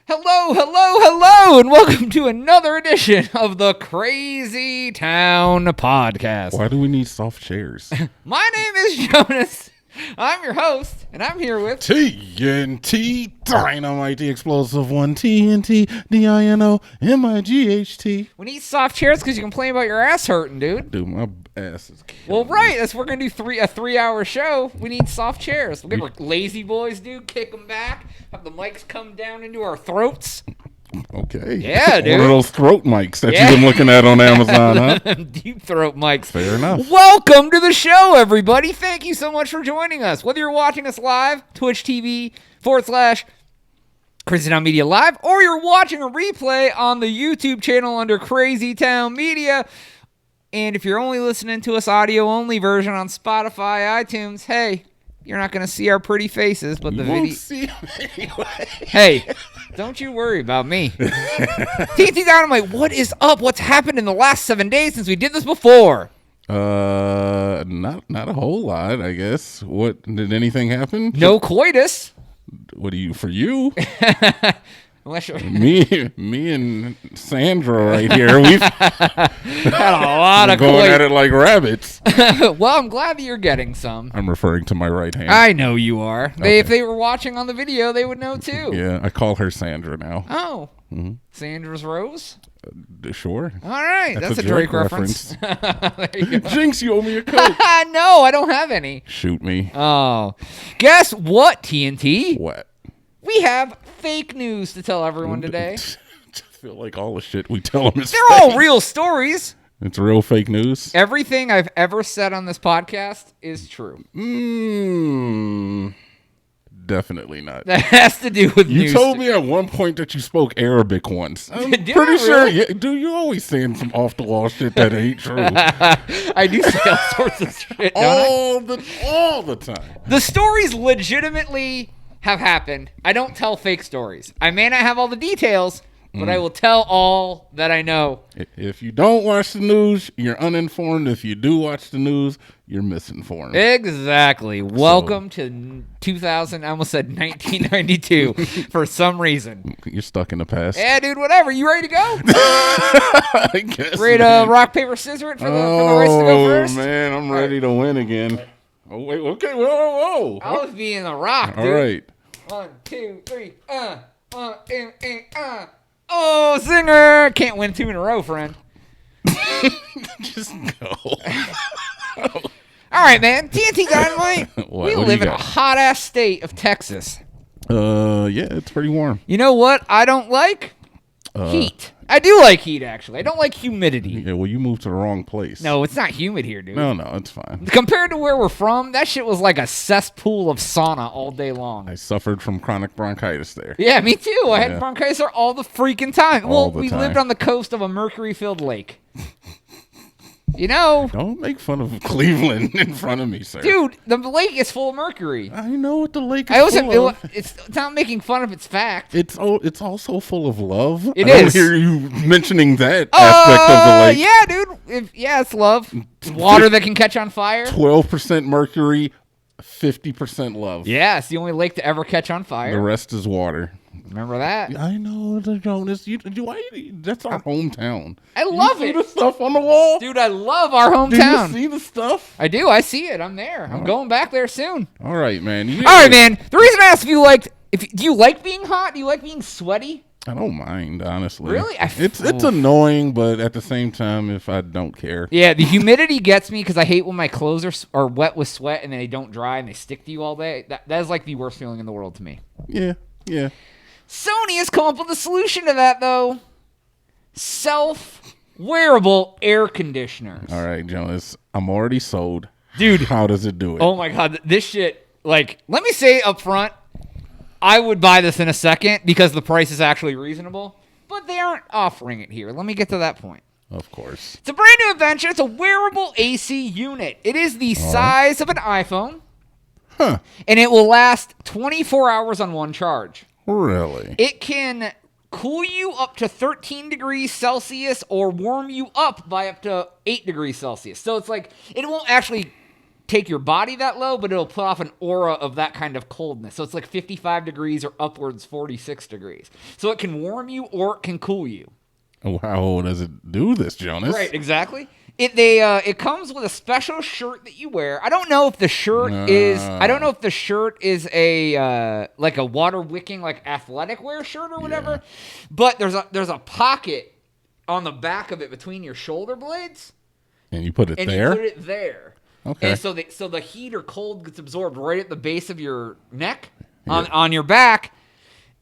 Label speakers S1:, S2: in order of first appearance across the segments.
S1: Hello, hello, hello, and welcome to another edition of the Crazy Town Podcast.
S2: Why do we need soft chairs?
S1: My name is Jonas. I'm your host, and I'm here with
S2: TNT Dynamite, the explosive one. TNT DINOMIGHT.
S1: We need soft chairs because you complain about your ass hurting, dude.
S2: Dude, my ass is killing
S1: Well,
S2: me.
S1: right, that's we're gonna do a 3-hour show. We need soft chairs. We'll get our lazy boys, dude. Kick them back. Have the mics come down into our throats.
S2: Okay.
S1: Yeah, dude.
S2: One of those throat mics that you've been looking at on Amazon, huh?
S1: Deep throat mics.
S2: Fair enough.
S1: Welcome to the show, everybody. Thank you so much for joining us. Whether you're watching us live, Twitch TV / Crazy Town Media Live, or you're watching a replay on the YouTube channel under Crazy Town Media. And if you're only listening to us audio-only version on Spotify, iTunes, hey, you're not going to see our pretty faces, but
S2: You
S1: the
S2: won't
S1: video...
S2: see 'em anyway.
S1: Hey, don't you worry about me. TNT Dynamite, what is up? What's happened in the last 7 days since we did this before?
S2: Not a whole lot, I guess. What, did anything happen?
S1: No coitus.
S2: What do you, for you?
S1: Unless you're...
S2: me and Sandra right here, we've
S1: had a lot of
S2: going at
S1: coitus.
S2: it like rabbits.
S1: Well, I'm glad that you're getting some.
S2: I'm referring to my right hand.
S1: I know you are.
S2: Okay.
S1: If they were watching on the video, they would know too.
S2: Yeah, I call her Sandra now.
S1: Oh. Sandra's Rose?
S2: Sure.
S1: All right. That's a Drake reference. There you go.
S2: Jinx, you owe me a coat.
S1: No, I don't have any.
S2: Shoot me.
S1: Oh. Guess what, TNT?
S2: What?
S1: We have fake news to tell everyone today.
S2: I feel like all the shit we tell them is
S1: They're all real stories.
S2: It's real fake news.
S1: Everything I've ever said on this podcast is true.
S2: Definitely not.
S1: That has to do with
S2: You
S1: news.
S2: told me at one point that you spoke Arabic once. I'm
S1: Did I
S2: pretty sure.
S1: really?
S2: Yeah, dude, you always saying some off the wall shit that ain't true.
S1: I do say all sorts of shit, don't I?
S2: all the time.
S1: The stories legitimately have happened. I don't tell fake stories. I may not have all the details, but I will tell all that I know.
S2: If you don't watch the news, you're uninformed. If you do watch the news, you're misinformed.
S1: Exactly. Welcome to 2000. I almost said 1992 for some reason.
S2: You're stuck in the past.
S1: Yeah, dude, whatever. You ready to go?
S2: I guess.
S1: Ready to rock, paper, scissors it for the race to go first?
S2: Man, I'm ready to win again. Oh, wait, okay, whoa.
S1: I was being a rock, dude.
S2: All right.
S1: 1, 2, 3, Oh, Zinger! Can't win 2 in a row, friend.
S2: Just go.
S1: All right, man. TNT Dynamite.
S2: What
S1: We
S2: do
S1: live
S2: you
S1: in a
S2: got?
S1: hot-ass state of Texas.
S2: Yeah, it's pretty warm.
S1: You know what I don't like? Heat. I do like heat, actually. I don't like humidity.
S2: Yeah, well, you moved to the wrong place.
S1: No, it's not humid here, dude.
S2: No, it's fine.
S1: Compared to where we're from, that shit was like a cesspool of sauna all day long.
S2: I suffered from chronic bronchitis there.
S1: Yeah, me too. I had
S2: Yeah.
S1: bronchitis there all the freaking time.
S2: All
S1: Well,
S2: the
S1: we
S2: time.
S1: lived on the coast of a mercury-filled lake. You know,
S2: Don't make fun of Cleveland in front of me, sir.
S1: dude, the lake is full of mercury.
S2: I know what the lake is
S1: I wasn't.
S2: full of.
S1: It's not making fun of its fact.
S2: It's also full of love.
S1: It
S2: I don't
S1: is.
S2: hear you mentioning that aspect of the lake.
S1: Yeah, dude. Yeah, it's love. It's water that can catch on fire.
S2: 12% mercury, 50% love.
S1: Yeah, it's the only lake to ever catch on
S2: The
S1: fire.
S2: rest is water.
S1: Remember that?
S2: I know the Jonas. That's our hometown.
S1: I love
S2: You see
S1: it.
S2: the stuff on the wall?
S1: Dude, I love our
S2: Do you
S1: hometown.
S2: see the stuff?
S1: I do. I see it. I'm there. I'm going back there soon.
S2: All right, man.
S1: All right, man. The reason I asked do you like being hot? Do you like being sweaty?
S2: I don't mind, honestly.
S1: Really?
S2: It's annoying, but at the same time, if I don't care.
S1: Yeah, the humidity gets me because I hate when my clothes are wet with sweat and then they don't dry and they stick to you all day. That is like the worst feeling in the world to me.
S2: Yeah.
S1: Sony has come up with a solution to that, though. Self-wearable air conditioners.
S2: All right, Jonas. I'm already sold.
S1: Dude.
S2: How does it do it?
S1: Oh, my God. This shit, like, let me say up front, I would buy this in a second because the price is actually reasonable, but they aren't offering it here. Let me get to that point.
S2: Of course.
S1: It's a brand new invention. It's a wearable AC unit. It is the size of an iPhone,
S2: Huh.
S1: and it will last 24 hours on one charge.
S2: Really?
S1: It can cool you up to 13 degrees Celsius or warm you up by up to 8 degrees Celsius. So it's like, it won't actually take your body that low, but it'll put off an aura of that kind of coldness. So it's like 55 degrees or upwards 46 degrees. So it can warm you or it can cool you.
S2: Oh, how does it do this, Jonas?
S1: Right, exactly. It comes with a special shirt that you wear. I don't know if the shirt is a like a water wicking like athletic wear shirt or whatever.
S2: Yeah.
S1: But there's a pocket on the back of it between your shoulder blades.
S2: And you put it
S1: And
S2: there?
S1: you put it there.
S2: Okay.
S1: And so the heat or cold gets absorbed right at the base of your neck on your back.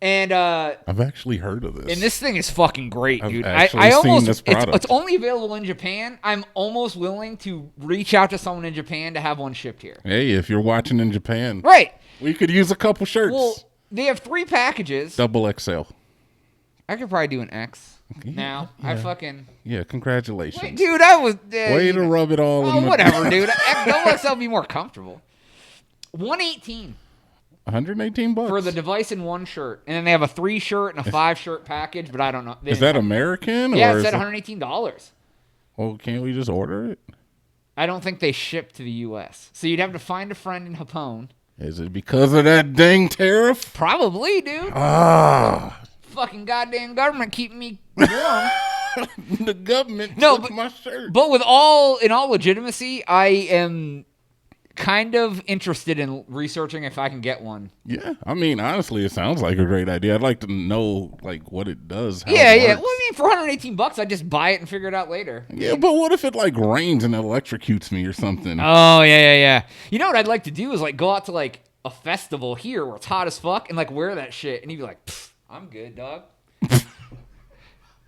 S1: And
S2: I've actually heard of this.
S1: and this thing is fucking great, dude.
S2: I've actually seen this product.
S1: It's only available in Japan. I'm almost willing to reach out to someone in Japan to have one shipped here.
S2: Hey, if you're watching in Japan,
S1: Right.
S2: we could use a couple shirts.
S1: Well, they have 3 packages.
S2: Double XL.
S1: I could probably do an X now. I fucking
S2: Yeah, congratulations.
S1: wait, dude. I was
S2: Way to rub it all in
S1: Oh,
S2: my...
S1: whatever, dude. Double XL be more comfortable. 118
S2: $118
S1: for the device in one shirt, and then they have a 3 shirt and a 5 shirt package. But I don't know.
S2: Is that American?
S1: Yeah,
S2: or
S1: it
S2: is
S1: said
S2: it...
S1: $118.
S2: Well, can't we just order it?
S1: I don't think they ship to the U.S. So you'd have to find a friend in Japón.
S2: Is it because of that dang tariff?
S1: Probably, dude.
S2: Ah,
S1: Fucking goddamn government keeping me warm.
S2: the government
S1: No,
S2: took
S1: but-
S2: my shirt.
S1: But in all legitimacy, I am kind of interested in researching if I can get one.
S2: Yeah, I mean, honestly, it sounds like a great idea. I'd like to know like what it does. How
S1: Yeah,
S2: it
S1: yeah.
S2: works.
S1: Well, I mean, for $118, I just buy it and figure it out later.
S2: Yeah, but what if it like rains and electrocutes me or something?
S1: Oh, yeah. You know what I'd like to do is like go out to like a festival here where it's hot as fuck and like wear that shit and you'd be like, "Pfft, I'm good, dog."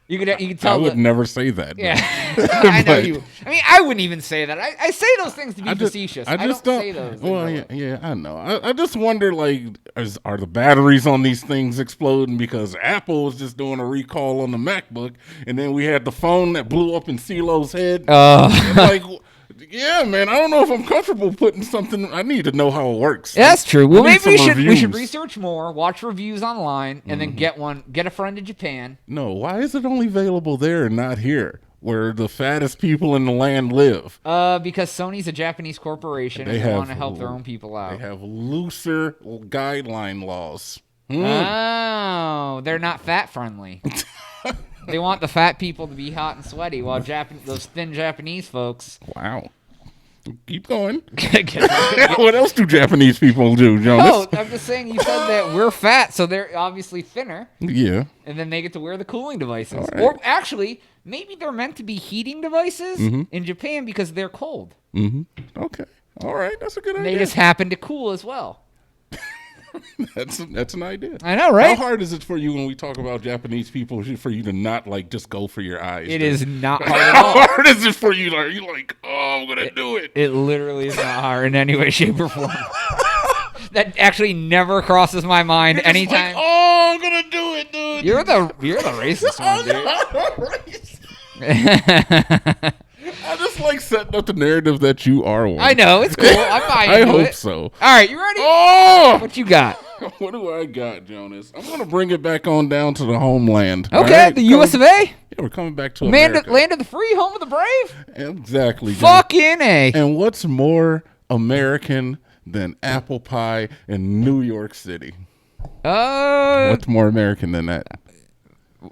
S1: You could tell.
S2: I would never say that.
S1: Yeah,
S2: but-
S1: I know
S2: but
S1: you. I mean, I wouldn't even say that. I say those things to be facetious. I
S2: just
S1: don't say those.
S2: Well, yeah, I know. I just wonder, like, are the batteries on these things exploding because Apple was just doing a recall on the MacBook, and then we had the phone that blew up in CeeLo's head. Like, yeah, man, I don't know if I'm comfortable putting something. I need to know how it works.
S1: That's true. Well,
S2: I need
S1: maybe
S2: some
S1: we should
S2: reviews.
S1: research more, watch reviews online, and then get a friend in Japan.
S2: No, why is it only available there and not here, where the fattest people in the land live?
S1: Because Sony's a Japanese corporation
S2: They
S1: and they
S2: have-
S1: want to help their own people out.
S2: They have looser guideline laws.
S1: Oh, they're not fat friendly. They want the fat people to be hot and sweaty, while those thin Japanese folks.
S2: Wow. Keep going. What else do Japanese people do, Jonas?
S1: No, I'm just saying you said that we're fat, so they're obviously thinner,
S2: Yeah.
S1: and then they get to wear the cooling devices.
S2: All right.
S1: Or actually, maybe they're meant to be heating devices in Japan because they're cold.
S2: Okay. All right. That's a good
S1: They
S2: idea.
S1: just happen to cool as well.
S2: That's an idea.
S1: I know, right?
S2: How hard is it for you when we talk about Japanese people for you to not like just go for your eyes?
S1: It
S2: dude?
S1: is not hard at
S2: How
S1: all.
S2: hard is it for you? Like you're like, oh, I'm gonna do it.
S1: It literally is not hard in any way, shape, or form. That actually never crosses my mind
S2: You're just
S1: anytime.
S2: like, oh, I'm gonna do it, dude.
S1: You're the racist one, dude.
S2: I just like setting up the narrative that you are one.
S1: I know, it's cool. I'm buying
S2: I
S1: into
S2: hope
S1: it.
S2: so.
S1: All right, you ready?
S2: Oh,
S1: What you got?
S2: what do I got, Jonas? I'm gonna bring it back on down to the homeland.
S1: Okay,
S2: all right?
S1: the U.S. of A.
S2: Yeah, we're coming back to America.
S1: Land of the free, home of the brave.
S2: Exactly. Jonas.
S1: Fucking A.
S2: And what's more American than apple pie in New York City? What's more American than that?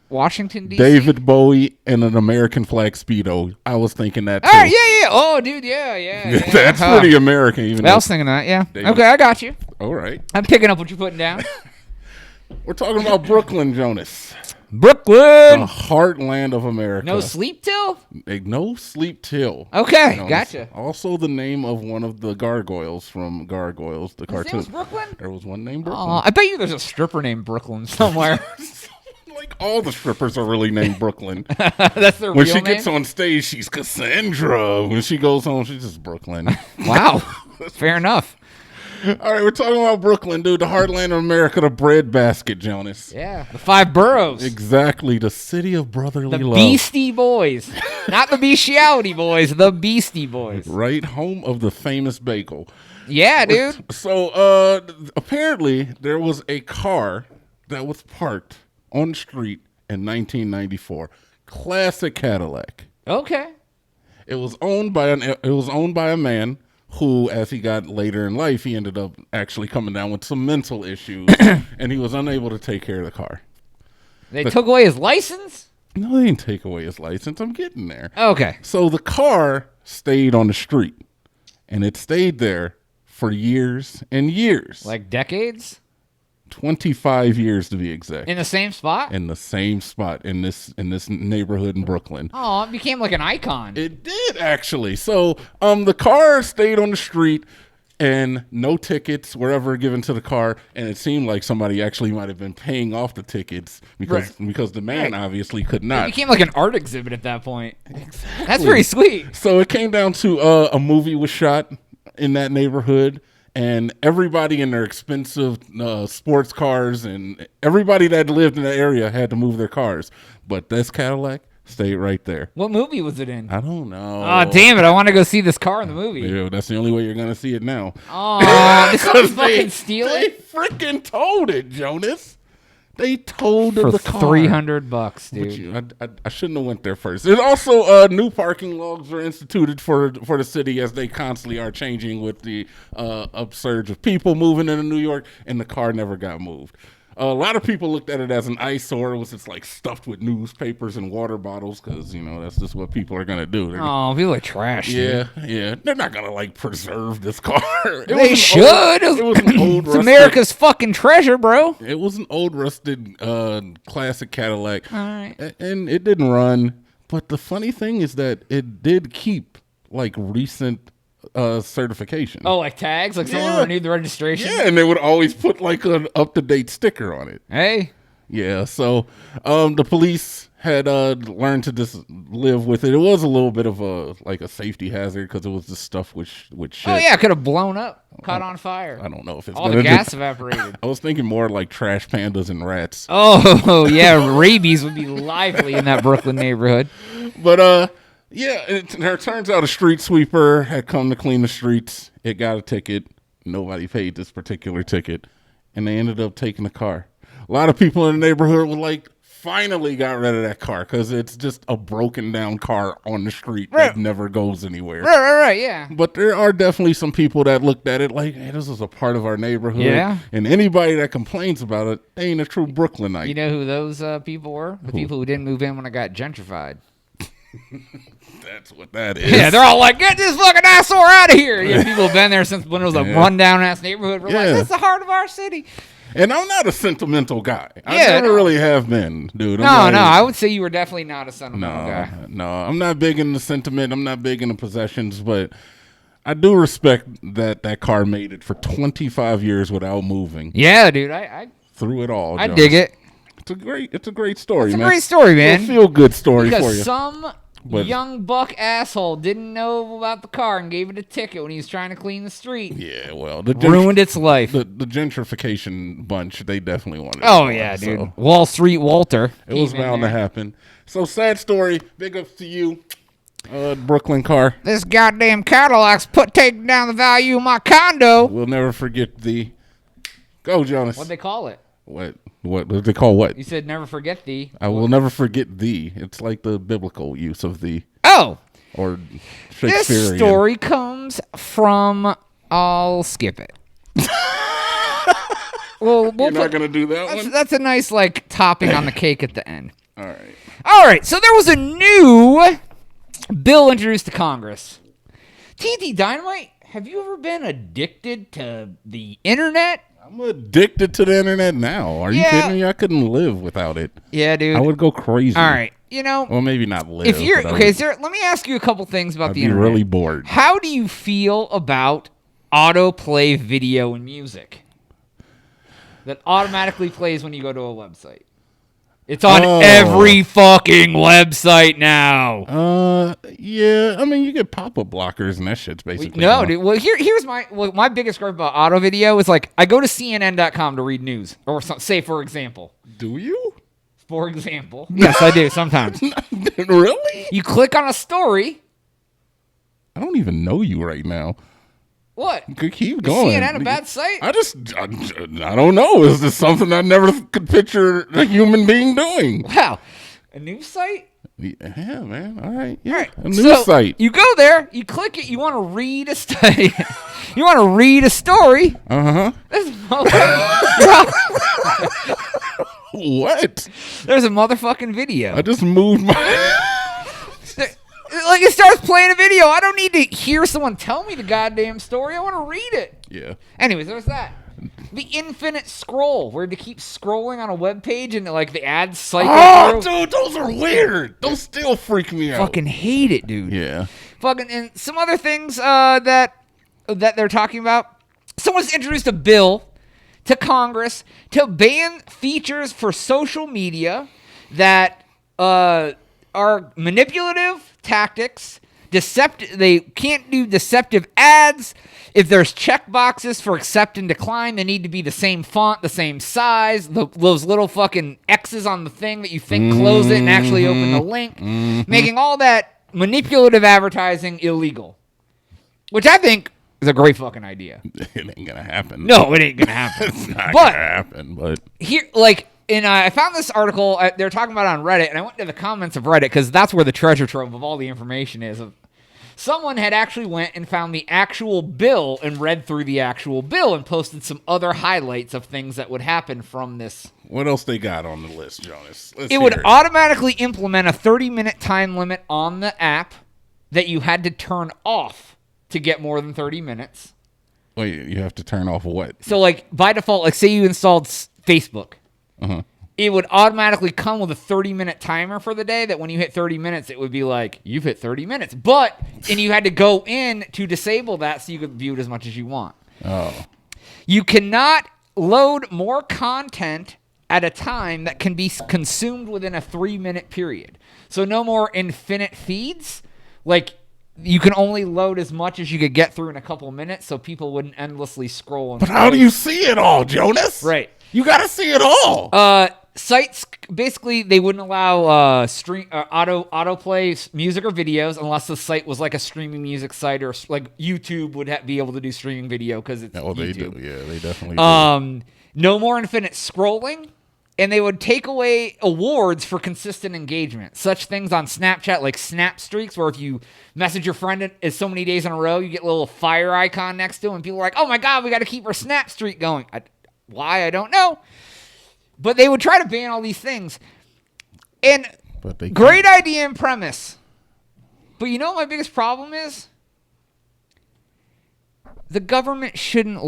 S1: Washington, D.C.
S2: David Bowie and an American flag Speedo. I was thinking that too.
S1: All right, yeah. Oh, dude, yeah.
S2: That's pretty American. Even
S1: I was thinking that, yeah.
S2: David.
S1: Okay, I got you.
S2: all right.
S1: I'm picking up what you're putting down.
S2: We're talking about Brooklyn, Jonas.
S1: Brooklyn.
S2: The heartland of America.
S1: No sleep till?
S2: No sleep till.
S1: Okay,
S2: Jonas.
S1: gotcha.
S2: Also the name of one of the gargoyles from Gargoyles, the
S1: His name
S2: cartoon.
S1: was Brooklyn?
S2: There was one named Brooklyn.
S1: I bet you there's a stripper named Brooklyn somewhere.
S2: Like all the strippers are really named Brooklyn.
S1: That's their
S2: When
S1: real
S2: she
S1: name?
S2: gets on stage, she's Cassandra. When she goes home, she's just Brooklyn.
S1: Wow. Fair enough.
S2: All right, we're talking about Brooklyn, dude. The heartland of America, the breadbasket, Jonas.
S1: Yeah. The 5 boroughs.
S2: Exactly, the city of brotherly
S1: The
S2: love.
S1: Beastie Boys. Not the Bestiality Boys, the Beastie Boys.
S2: Right, home of the famous bagel.
S1: Yeah, dude.
S2: So, apparently, there was a car that was parked on the street in 1994. Classic Cadillac.
S1: Okay.
S2: It was owned by a man who, as he got later in life, he ended up actually coming down with some mental issues, and he was unable to take care of the car.
S1: They took away his license?
S2: No, they didn't take away his license. I'm getting there.
S1: Okay.
S2: So the car stayed on the street, and it stayed there for years and years.
S1: Like decades?
S2: 25 years to be exact.
S1: In the same spot?
S2: In the same spot in this neighborhood in Brooklyn.
S1: Oh, it became like an icon.
S2: It did, actually. So the car stayed on the street, and no tickets were ever given to the car, and it seemed like somebody actually might have been paying off the tickets because the man obviously could not.
S1: It became like an art exhibit at that point. Exactly. That's pretty sweet.
S2: So it came down to a movie was shot in that neighborhood, and everybody in their expensive sports cars and everybody that lived in the area had to move their cars. But this Cadillac stayed right there.
S1: What movie was it in?
S2: I don't know.
S1: Oh, damn it. I want to go see this car in the movie.
S2: Yeah, that's the only way you're going to see it now.
S1: Oh, did someone fucking steal
S2: They
S1: it?
S2: freaking told it, Jonas. They told
S1: For
S2: the car.
S1: $300, dude.
S2: I shouldn't have went there first. There's also new parking laws were instituted for the city, as they constantly are changing with the upsurge of people moving into New York, and the car never got moved. A lot of people looked at it as an eyesore. It was just like stuffed with newspapers and water bottles because, that's just what people are going to do.
S1: Oh, people are trash.
S2: Yeah, yeah. They're not going to like preserve this car.
S1: They should.
S2: It was an old
S1: It's America's fucking treasure, bro.
S2: It was an old rusted classic Cadillac.
S1: All right.
S2: And it didn't run. But the funny thing is that it did keep like recent certification.
S1: Oh, like tags? Like someone renewed the registration?
S2: Yeah, and they would always put like an up-to-date sticker on it.
S1: Hey.
S2: Yeah, so the police had learned to just live with it. It was a little bit of a safety hazard because it was just stuff with shit.
S1: Oh, yeah, it could have blown up, caught on fire.
S2: I don't know if it's
S1: all the gas evaporated.
S2: I was thinking more like trash pandas and rats.
S1: Oh, yeah, rabies would be lively in that Brooklyn neighborhood.
S2: But, yeah, it turns out a street sweeper had come to clean the streets. It got a ticket. Nobody paid this particular ticket, and they ended up taking the car. A lot of people in the neighborhood were like, finally got rid of that car because it's just a broken down car on the street that never goes anywhere.
S1: Right, yeah.
S2: But there are definitely some people that looked at it like, hey, this is a part of our neighborhood.
S1: Yeah.
S2: And anybody that complains about it, they ain't a true Brooklynite.
S1: You know who those people were? The people who didn't move in when it got gentrified.
S2: That's what that is.
S1: Yeah, they're all like, get this fucking eyesore out of here. Yeah, people have been there since when it was a rundown ass neighborhood. We're like, that's the heart of our city.
S2: And I'm not a sentimental guy. I never really have been, dude.
S1: No, I would say you were definitely not a sentimental guy.
S2: No, I'm not big into sentiment. I'm not big into possessions, but I do respect that car made it for 25 years without moving.
S1: Yeah, dude. I
S2: through it all.
S1: I dig it.
S2: It's a great story, man.
S1: It's a great story, man.
S2: It's a feel-good story for you.
S1: Because some young buck asshole didn't know about the car and gave it a ticket when he was trying to clean the street.
S2: Yeah, well,
S1: ruined its life.
S2: The gentrification bunch, they definitely wanted.
S1: Oh yeah, dude. So. Wall Street Walter.
S2: It was bound to happen. So sad story. Big ups to you, Brooklyn car.
S1: This goddamn Cadillac's taking down the value of my condo.
S2: We'll never forget thee. Go, Jonas.
S1: What'd they call it?
S2: What did they call what?
S1: You said never forget thee.
S2: I will never forget thee. It's like the biblical use of thee.
S1: Oh.
S2: Or Shakespearean.
S1: This story comes from... I'll skip it. We're
S2: not going to do that one?
S1: That's a nice, topping on the cake at the end.
S2: All right.
S1: All right, so there was a new bill introduced to Congress. TT Dynamite, have you ever been addicted to the internet?
S2: I'm addicted to the internet now. Are you kidding me? I couldn't live without it.
S1: Yeah, dude.
S2: I would go crazy.
S1: All right. Well,
S2: maybe not live.
S1: If you're let me ask you a couple things about the internet.
S2: I'd be really bored.
S1: How do you feel about autoplay video and music that automatically plays when you go to a website? It's on every fucking website now.
S2: Yeah. I mean, you get pop-up blockers and that shit's basically.
S1: No, dude. Well, here's my biggest gripe about auto video is I go to CNN.com to read news or say, for example.
S2: Do you?
S1: For example. Yes, I do sometimes.
S2: Really?
S1: You click on a story.
S2: I don't even know you right now.
S1: What?
S2: Keep going.
S1: Is CNN a bad site?
S2: I don't know. Is this something I never could picture a human being doing?
S1: Wow. A news site?
S2: Yeah, man. All right. Yeah.
S1: All right.
S2: A news
S1: So
S2: site.
S1: you go there, you click it, you want to read a study. You want to read a story. This
S2: What?
S1: There's a motherfucking video.
S2: I just moved my.
S1: Like, it starts playing a video. I don't need to hear someone tell me the goddamn story. I want to read it.
S2: Yeah.
S1: Anyways, there's that. The infinite scroll, where to keep scrolling on a web page and like the ads cycle
S2: Oh,
S1: through.
S2: dude, those are weird. Those still freak me out.
S1: Fucking hate it, dude.
S2: Yeah.
S1: Fucking, and some other things that they're talking about. Someone's introduced a bill to Congress to ban features for social media that are manipulative tactics. They can't do deceptive ads. If there's check boxes for accept and decline, they need to be the same font, the same size. Those little fucking X's on the thing that you think close it and actually open the link, making all that manipulative advertising illegal, which I think is a great fucking idea.
S2: It ain't gonna happen.
S1: No, it ain't gonna happen.
S2: It's not
S1: But-
S2: gonna happen. But
S1: Here, like, and I found this article they're talking about on Reddit, and I went to the comments of Reddit because that's where the treasure trove of all the information is. Someone had actually went and found the actual bill and read through the actual bill and posted some other highlights of things that would happen from this.
S2: what else they got on the list, Jonas? Let's
S1: It would
S2: hear
S1: automatically implement a 30-minute time limit on the app that you had to turn off to get more than 30 minutes.
S2: Wait, you have to turn off what?
S1: So, like, by default, like, say you installed Facebook. It would automatically come with a 30-minute timer for the day that when you hit 30 minutes, it would be like, you've hit 30 minutes. And you had to go in to disable that so you could view it as much as you want.
S2: Oh.
S1: You cannot load more content at a time that can be consumed within a 3-minute period. So no more infinite feeds. Like, you can only load as much as you could get through in a couple of minutes so people wouldn't endlessly scroll.
S2: But how do you see it all, Jonas?
S1: Right.
S2: You gotta see it all.
S1: Sites, basically, they wouldn't allow autoplay music or videos unless the site was like a streaming music site, or like YouTube would be able to do streaming video because it's
S2: Oh, they
S1: YouTube.
S2: do. Yeah, they definitely do.
S1: No more infinite scrolling, and they would take away awards for consistent engagement. Such things on Snapchat, like Snap Streaks, where if you message your friend so many days in a row, you get a little fire icon next to it, and people are like, oh my God, we got to keep our Snap Streak going. Why? I don't know. But they would try to ban all these things. And
S2: But they
S1: great idea and premise. But you know what my biggest problem is? The government shouldn't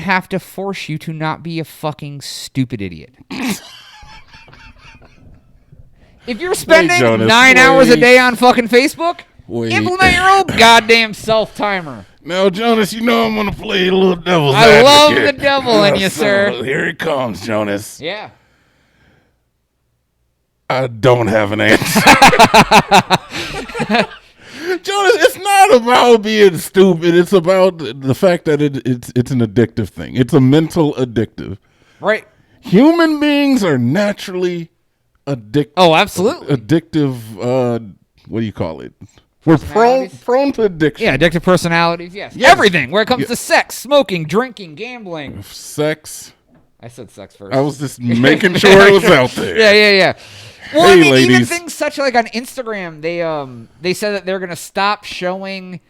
S1: have to force you to not be a fucking stupid idiot. If you're spending
S2: Jonas,
S1: 9 hours a
S2: wait.
S1: day on fucking Facebook,
S2: Wait.
S1: implement your own goddamn self-timer.
S2: Now, Jonas, you know I'm gonna play a little devil's
S1: I
S2: advocate.
S1: love the devil in you,
S2: So,
S1: sir.
S2: Here it comes, Jonas.
S1: Yeah.
S2: I don't have an answer. Jonas, it's not about being stupid. It's about the fact that it's an addictive thing. It's a mental addictive.
S1: Right.
S2: Human beings are naturally addictive.
S1: Oh, absolutely.
S2: Addictive. What do you call it? We're
S1: Personalities?
S2: prone to addiction.
S1: Yeah, addictive personalities, yes.
S2: Yes.
S1: Everything, where it comes to sex, smoking, drinking, gambling.
S2: Sex.
S1: I said sex first.
S2: I was just making sure it was out there.
S1: Yeah. Well, I
S2: Hey,
S1: mean, even
S2: ladies.
S1: things such like on Instagram, they said that they're gonna stop showing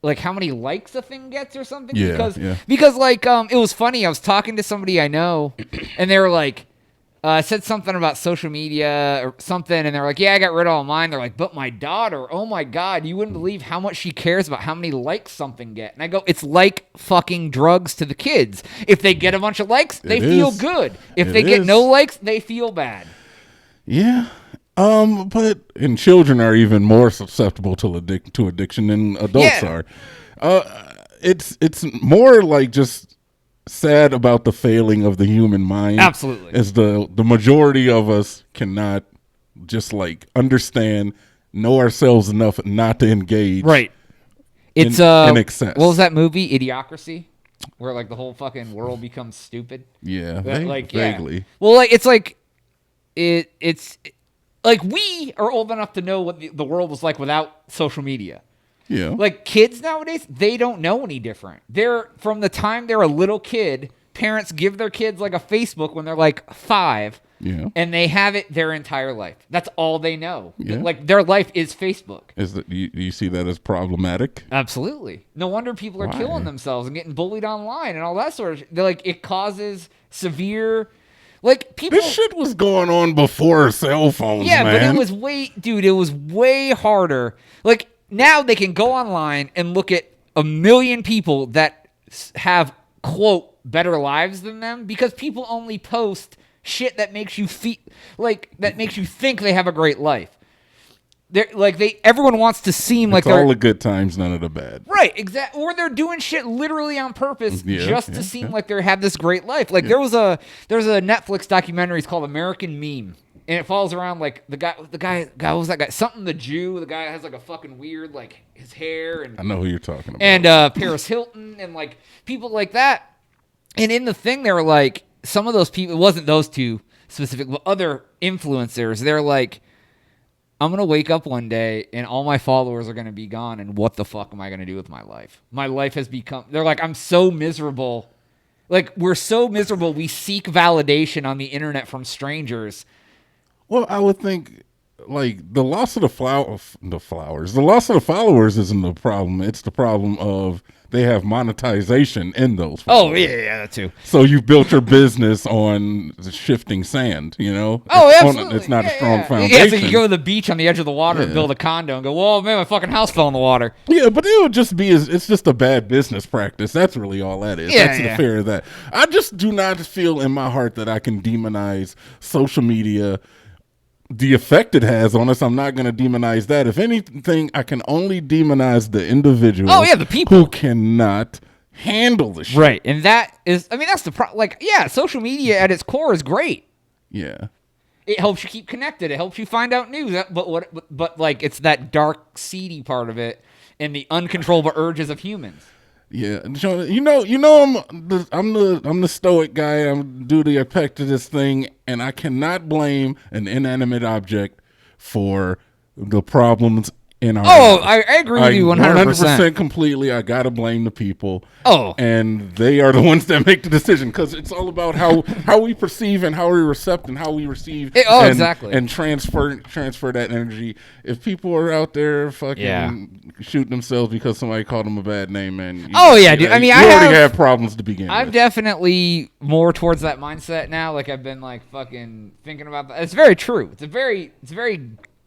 S1: like how many likes a thing gets or something.
S2: Yeah,
S1: Because like it was funny. I was talking to somebody I know, and they were like, said something about social media or something, and they're like, yeah, I got rid of all mine. They're like, but my daughter, oh my God, you wouldn't believe how much she cares about how many likes something get. And I go, it's like fucking drugs to the kids. If they get a bunch of likes, they feel
S2: is.
S1: good. If
S2: It
S1: they get
S2: is.
S1: no likes, they feel bad.
S2: Yeah. But children are even more susceptible to addiction than adults
S1: Yeah.
S2: are. It's more like just sad about the failing of the human mind.
S1: Absolutely.
S2: As the majority of us cannot just like understand, know ourselves enough not to engage.
S1: Right. It's
S2: in excess.
S1: What was that movie, Idiocracy, where like the whole fucking world becomes stupid?
S2: Yeah.
S1: Like yeah.
S2: Vaguely.
S1: Well, like it's like it's like we are old enough to know what the world was like without social media.
S2: Yeah.
S1: Like kids nowadays, they don't know any different. They're from the time they're a little kid, parents give their kids like a Facebook when they're like 5.
S2: Yeah.
S1: And they have it their entire life. That's all they know.
S2: Yeah.
S1: Like, their life is Facebook.
S2: Do you see that as problematic?
S1: Absolutely. No wonder people are
S2: Why?
S1: killing themselves and getting bullied online and all that sort of. They're like, it causes severe, like, people.
S2: This shit was going on before cell phones,
S1: Yeah,
S2: man.
S1: but it was way harder. Like, now they can go online and look at a million people that have, quote, better lives than them, because people only post shit that makes you that makes you think they have a great life. Everyone wants to seem like
S2: It's
S1: they're
S2: all the good times, none of the bad.
S1: right, exactly, or they're doing shit literally on purpose just to seem
S2: yeah.
S1: like they have this great life. Like, there's a Netflix documentary. It's called American Meme, and it follows around like the guy. What was that guy? Something the Jew. The guy has like a fucking weird, like, his hair, and
S2: I know who you're talking about.
S1: and Paris Hilton and like people like that. And in the thing, they were like, some of those people, it wasn't those two specific, but other influencers, they're like, I'm going to wake up one day and all my followers are going to be gone, and what the fuck am I going to do with my life? My life has become, they're like, I'm so miserable. Like, we're so miserable, we seek validation on the internet from strangers.
S2: Well, I would think, like, the loss of the flowers, the loss of the followers isn't the problem. It's the problem of they have monetization in those followers.
S1: Oh, yeah, that too.
S2: So you've built your business on the shifting sand, you know?
S1: Oh, absolutely.
S2: It's not a strong foundation.
S1: Yeah, it's like you go to the beach on the edge of the water and build a condo and go, whoa, man, my fucking house fell in the water.
S2: Yeah, but it would just be, it's just a bad business practice. That's really all that is.
S1: Yeah,
S2: That's
S1: yeah.
S2: the fear of that. I just do not feel in my heart that I can demonize social media. The effect it has on us, I'm not going to demonize that. If anything, I can only demonize the individual.
S1: Oh, yeah, the people.
S2: Who cannot handle the shit.
S1: Right, and that is, I mean, that's the problem. Like, yeah, social media at its core is great.
S2: Yeah.
S1: It helps you keep connected. It helps you find out news. But like, it's that dark, seedy part of it and the uncontrollable urges of humans.
S2: Yeah, you know, I'm the stoic guy. I'm do the effect of this thing, and I cannot blame an inanimate object for the problems in our
S1: Oh,
S2: lives.
S1: I agree with you 100%.
S2: 100% completely. I gotta blame the people.
S1: Oh.
S2: and they are the ones that make the decision, because it's all about how we perceive and how we recept and how we receive.
S1: Exactly.
S2: And transfer that energy. If people are out there fucking shooting themselves because somebody called them a bad name, man.
S1: Dude. I mean,
S2: you already have problems to begin
S1: I'm
S2: with.
S1: definitely more towards that mindset now. Like, I've been like fucking thinking about that. It's very true. It's a very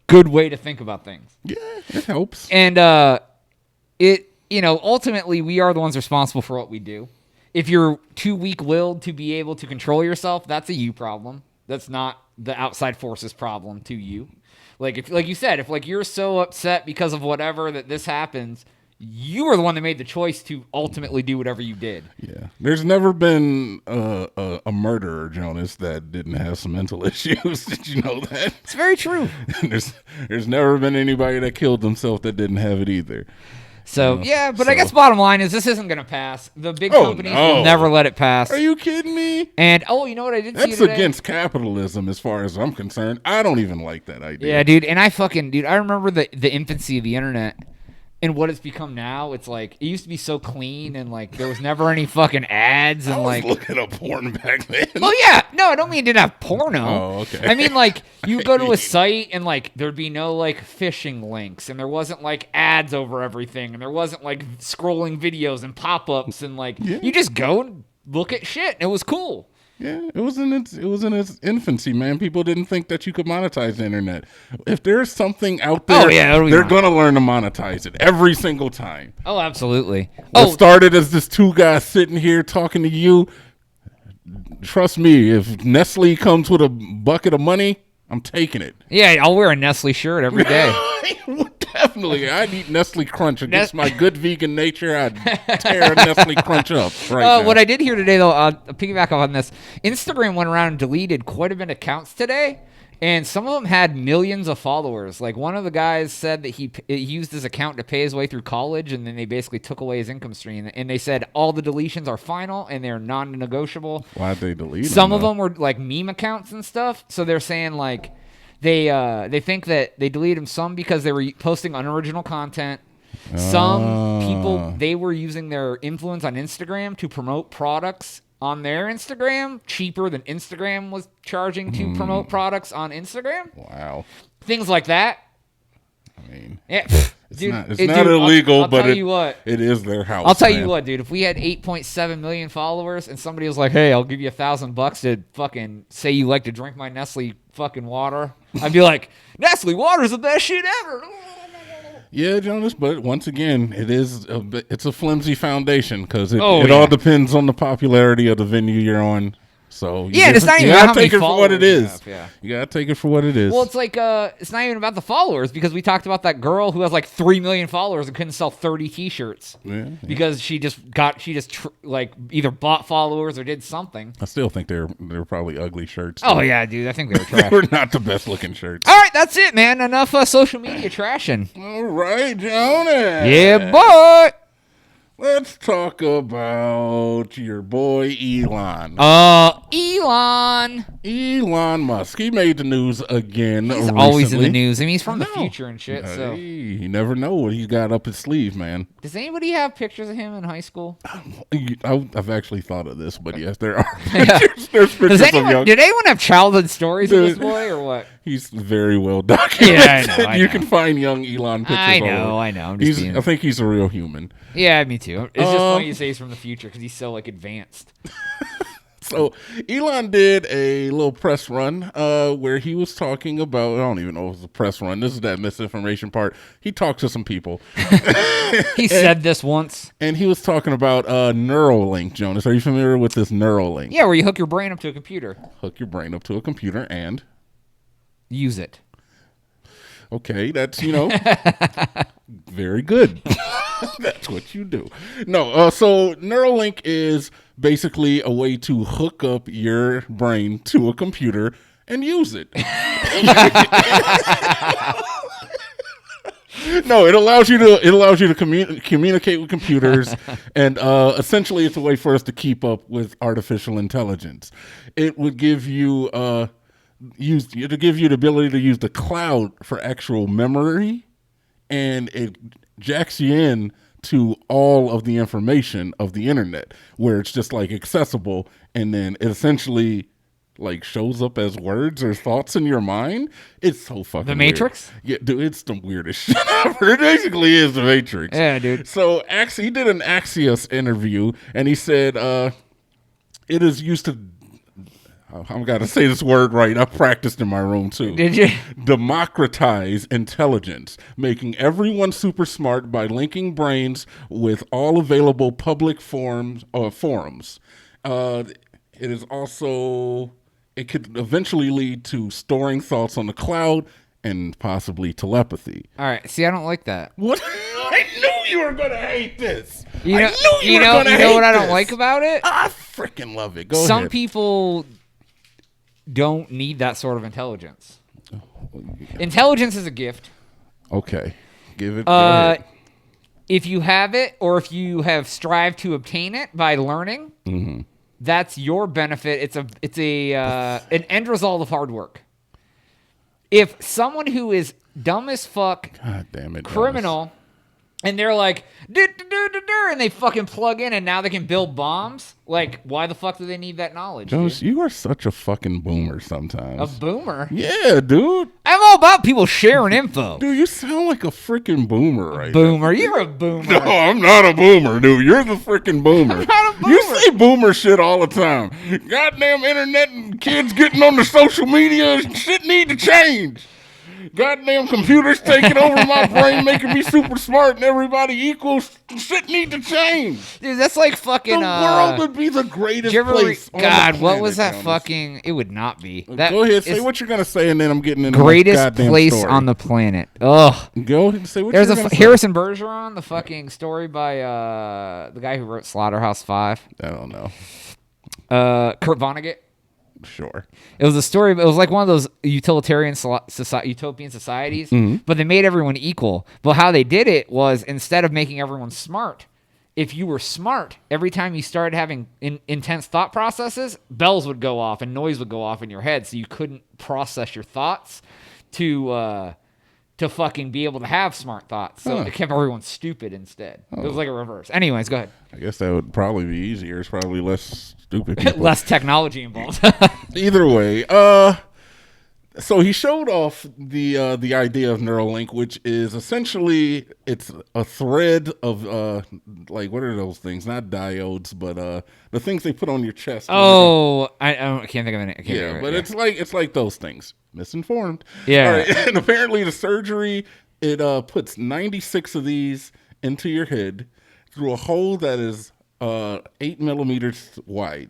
S1: good way to think about things.
S2: Yeah, it helps.
S1: And ultimately, we are the ones responsible for what we do. If you're too weak-willed to be able to control yourself, that's a you problem. That's not the outside forces problem to you. Like, if, like you said, if like you're so upset because of whatever that this happens, you were the one that made the choice to ultimately do whatever you did.
S2: Yeah, there's never been a murderer, Jonas, that didn't have some mental issues. Did you know that?
S1: It's very true.
S2: there's never been anybody that killed themselves that didn't have it either.
S1: So, I guess bottom line is this isn't going to pass. The big companies will never let it pass.
S2: Are you kidding me?
S1: And, you know what I did see
S2: That's
S1: today?
S2: against capitalism as far as I'm concerned. I don't even like that idea.
S1: Yeah, dude. And I remember the infancy of the internet and what it's become now. It's like, it used to be so clean and like there was never any fucking ads and
S2: I was
S1: like
S2: looking up porn back then.
S1: Oh yeah, no, I don't mean it didn't have porno.
S2: Oh, okay.
S1: I mean like you go to a site and like there'd be no like phishing links and there wasn't like ads over everything and there wasn't like scrolling videos and pop-ups and like you just go and look at shit and it was cool.
S2: Yeah, it was in its infancy, man. People didn't think that you could monetize the internet. If there's something out there, they're gonna learn to monetize it every single time.
S1: Oh, absolutely.
S2: What started as just two guys sitting here talking to you, trust me, if Nestle comes with a bucket of money, I'm taking it.
S1: Yeah, I'll wear a Nestle shirt every day.
S2: Definitely. I'd eat Nestle Crunch against my good vegan nature. I'd tear a Nestle Crunch up now.
S1: What I did hear today, though, piggyback on this, Instagram went around and deleted quite a bit of accounts today, and some of them had millions of followers. Like, one of the guys said that he used his account to pay his way through college, and then they basically took away his income stream. And they said all the deletions are final, and they're non-negotiable.
S2: Why'd they delete them?
S1: Some of them were, like, meme accounts and stuff, so they're saying, like, they think that they deleted them some because they were posting unoriginal content. Some people, they were using their influence on Instagram to promote products on their Instagram cheaper than Instagram was charging to promote products on Instagram.
S2: Wow.
S1: Things like that.
S2: I mean,
S1: Yeah,
S2: it's
S1: dude,
S2: not
S1: dude,
S2: illegal,
S1: I'll
S2: but
S1: tell you what.
S2: it is their house.
S1: I'll tell you
S2: man.
S1: what, dude. If we had 8.7 million followers and somebody was like, "Hey, I'll give you $1,000 to fucking say you like to drink my Nestle fucking water," I'd be like, "Nestle water's the best shit ever."
S2: Yeah, Jonas, but once again, it's a flimsy foundation because it
S1: Oh,
S2: all
S1: yeah.
S2: depends on the popularity of the venue you're on. So
S1: Yeah, and it's not
S2: you
S1: even
S2: gotta
S1: how many
S2: take it for what it
S1: followers you
S2: is.
S1: have, yeah.
S2: You gotta take it for what it is.
S1: Well, it's like it's not even about the followers because we talked about that girl who has like 3 million followers and couldn't sell 30 T-shirts
S2: Yeah.
S1: because she just like either bought followers or did something.
S2: I still think they're probably ugly shirts.
S1: Oh yeah, dude, I think they were trash.
S2: We're not the best looking shirts.
S1: All right, that's it, man. Enough social media trashing.
S2: All right, Jonas.
S1: Yeah, boy.
S2: Let's talk about your boy Elon.
S1: Elon.
S2: Elon Musk. He made the news again.
S1: He's always in the
S2: recently.
S1: news. I mean, he's from the
S2: No.
S1: future and shit. So,
S2: Hey, you never know what he's got up his sleeve, man.
S1: does anybody have pictures of him in high school?
S2: I've actually thought of this, but yes, there are pictures. There's pictures
S1: Does
S2: of
S1: anyone?
S2: young.
S1: Did anyone have childhood stories of this
S2: Dude.
S1: boy or what?
S2: He's very well documented.
S1: Yeah, I know, I
S2: You
S1: know.
S2: can find young Elon pictures.
S1: I
S2: all
S1: know,
S2: over.
S1: I know. I'm just being-
S2: I think he's a real human.
S1: Yeah, me too. It's just funny you say he's from the future because he's so like advanced.
S2: So Elon did a little press run where he was talking about, I don't even know if it was a press run. This is that misinformation part. He talked to some people.
S1: He said this once.
S2: And he was talking about Neuralink, Jonas. Are you familiar with this Neuralink?
S1: Yeah, where you hook your brain up to a computer,
S2: Hook your brain up to a computer and...
S1: use it.
S2: Okay, that's, very good. That's what you do. No, so Neuralink is basically a way to hook up your brain to a computer and use it. No, it allows you to communicate with computers, and essentially it's a way for us to keep up with artificial intelligence. It would give you the ability to use the cloud for actual memory, and it jacks you in to all of the information of the internet, where it's just like accessible, and then it essentially like shows up as words or thoughts in your mind. It's so fucking
S1: The Matrix?
S2: weird. Yeah, dude, it's the weirdest shit ever. It basically is the Matrix.
S1: Yeah, dude.
S2: So he did an Axios interview, and he said it is used to, I'm got to say this word right, I practiced in my room too.
S1: Did you?
S2: Democratize intelligence, making everyone super smart by linking brains with all available public forums. It is also, it could eventually lead to storing thoughts on the cloud and possibly telepathy.
S1: All right. See, I don't like that.
S2: What? I knew you were gonna hate this.
S1: You know,
S2: I knew you were gonna
S1: you
S2: hate
S1: know what I don't
S2: this.
S1: like about it?
S2: I freaking love it. Go
S1: Some
S2: ahead.
S1: people don't need that sort of intelligence. Intelligence is a gift.
S2: Okay, give it. Go ahead.
S1: If you have it, or if you have strived to obtain it by learning,
S2: Mm-hmm.
S1: that's your benefit. It's an end result of hard work. If someone who is dumb as fuck,
S2: God damn it,
S1: criminal, and they're like, and they fucking plug in, and now they can build bombs. Like, why the fuck do they need that knowledge?
S2: Jonas,
S1: Dude?
S2: you are such a fucking boomer sometimes.
S1: A boomer.
S2: Yeah, dude.
S1: I'm all about people sharing info.
S2: Dude, you sound like a freaking boomer right
S1: Boomer, you're a boomer.
S2: now. No, I'm not a boomer, dude. You're the freaking boomer.
S1: I'm not a boomer.
S2: You say boomer shit all the time. Goddamn internet and kids getting on the social media, shit need to change. Goddamn computers taking over my brain, making me super smart and everybody equals. Shit need to change.
S1: Dude, that's like fucking.
S2: The world would be the greatest
S1: did you ever
S2: place. on the
S1: God, what
S2: planet,
S1: was that
S2: Jonas.
S1: fucking? It would not be. That
S2: Go ahead, say
S1: is
S2: what you're gonna say, and then I'm getting into
S1: greatest
S2: my goddamn
S1: place
S2: story.
S1: on the planet. Ugh.
S2: Go ahead and say what
S1: There's
S2: you're
S1: a
S2: gonna say.
S1: Harrison Bergeron, the fucking story by the guy who wrote Slaughterhouse 5.
S2: I don't know.
S1: Kurt Vonnegut.
S2: Sure.
S1: It was a story. It was like one of those utopian societies, but they made everyone equal. But how they did it was instead of making everyone smart, if you were smart, every time you started having intense thought processes, bells would go off and noise would go off in your head, so you couldn't process your thoughts to to fucking be able to have smart thoughts. So it kept everyone stupid instead. It was like a reverse. Anyways, go ahead.
S2: I guess that would probably be easier. It's probably less stupid people.
S1: Less technology involved.
S2: Either way, so he showed off the idea of Neuralink, which is essentially it's a thread of like what are those things? Not diodes, but the things they put on your chest.
S1: I can't think of it.
S2: Yeah, but it's like those things. Misinformed.
S1: Yeah.
S2: All right. And apparently the surgery, it puts 96 of these into your head through a hole that is 8 millimeters wide.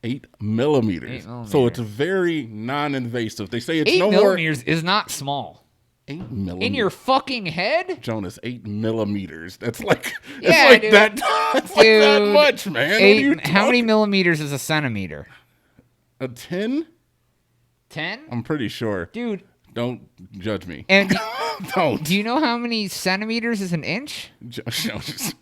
S2: 8 millimeters. So it's very non-invasive. They say it's
S1: 8 millimeters is not small.
S2: 8 millimeters.
S1: In your fucking head?
S2: Jonas, 8 millimeters. That's like,
S1: Yeah,
S2: it's like
S1: dude.
S2: that. It's like that much, man.
S1: How many millimeters is a centimeter?
S2: A 10?
S1: 10?
S2: I'm pretty sure.
S1: Dude.
S2: Don't judge me.
S1: And
S2: Don't.
S1: do you know how many centimeters is an inch?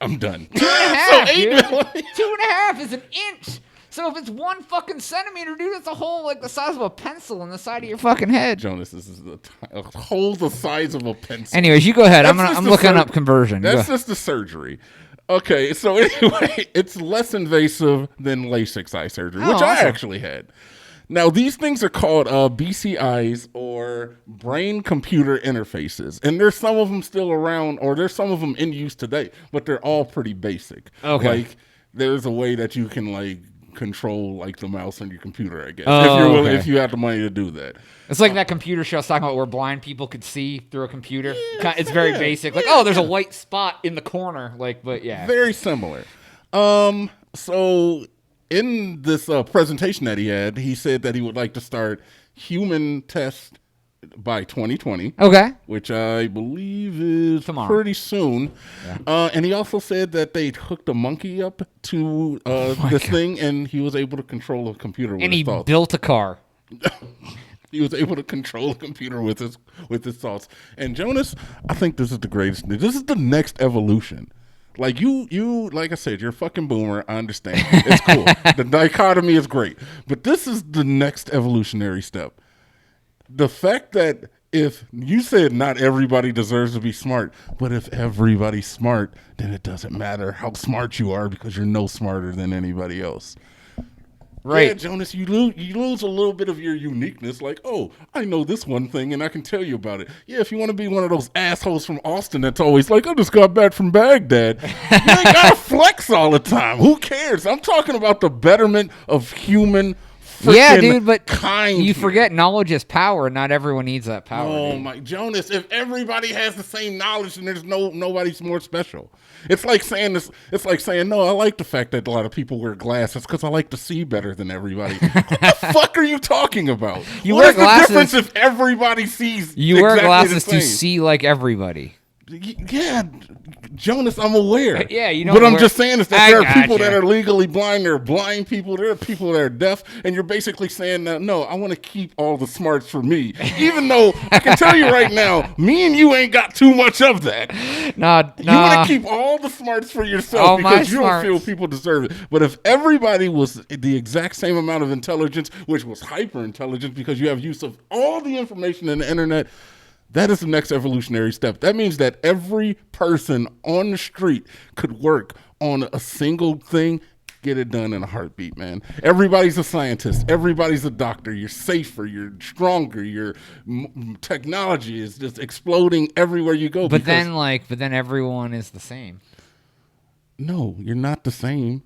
S2: I'm done.
S1: 2.5,
S2: So 8
S1: dude.
S2: millimeters.
S1: 2.5 is an inch. So if it's 1 fucking centimeter, dude, it's a hole like the size of a pencil in the side of your fucking head.
S2: Jonas, this is a hole the size of a pencil.
S1: Anyways, you go ahead.
S2: That's
S1: I'm looking up conversion.
S2: That's just the surgery. Okay, so anyway, it's less invasive than LASIK eye surgery, which I actually had. Now, these things are called BCIs, or brain-computer interfaces, and there's some of them still around, or there's some of them in use today, but they're all pretty basic.
S1: Okay.
S2: Like, there's a way that you can, like, control, like, the mouse on your computer, I guess, if you have the money to do that.
S1: It's like that computer show I was talking about where blind people could see through a computer. It's very basic. Like, oh, there's a white spot in the corner. Like, but yeah.
S2: Very similar. So in this presentation that he had, he said that he would like to start human tests by 2020.
S1: Okay.
S2: Which I believe is
S1: Tomorrow.
S2: pretty soon. Yeah. And he also said that they hooked a monkey up to this thing, and he was able to control a computer with his thoughts.
S1: And he built a car.
S2: He was able to control a computer with his thoughts. And Jonas, I think this is the greatest. This is the next evolution. Like you, like I said, you're a fucking boomer. I understand. It's cool. The dichotomy is great. But this is the next evolutionary step. The fact that if you said not everybody deserves to be smart, but if everybody's smart, then it doesn't matter how smart you are because you're no smarter than anybody else.
S1: Right.
S2: Yeah, Jonas, you lose a little bit of your uniqueness. Like, oh, I know this one thing and I can tell you about it. Yeah, if you want to be one of those assholes from Austin that's always like, I just got back from Baghdad. You ain't got to flex all the time. Who cares? I'm talking about the betterment of human
S1: dude, but
S2: kind.
S1: You forget knowledge is power. Not everyone needs that power.
S2: Oh,
S1: dude.
S2: my Jonas, if everybody has the same knowledge, then there's nobody's more special. It's like saying this. It's like saying, no, I like the fact that a lot of people wear glasses because I like to see better than everybody. What the fuck are you talking about?
S1: What is the
S2: difference if everybody sees?
S1: You wear glasses
S2: to
S1: see like everybody.
S2: Yeah, Jonas, I'm aware.
S1: Yeah, you know.
S2: What I'm just saying is that there are people that are legally blind. There are blind people. There are people that are deaf, and you're basically saying that no, I want to keep all the smarts for me. Even though I can tell you right now, me and you ain't got too much of that.
S1: Nah.
S2: You want to keep all the smarts for yourself because you don't feel people deserve it. But if everybody was the exact same amount of intelligence, which was hyper intelligence, because you have use of all the information in the internet. That is the next evolutionary step. That means that every person on the street could work on a single thing, get it done in a heartbeat, man. Everybody's a scientist. Everybody's a doctor. You're safer. You're stronger. Your technology is just exploding everywhere you go.
S1: But then everyone is the same.
S2: No, you're not the same.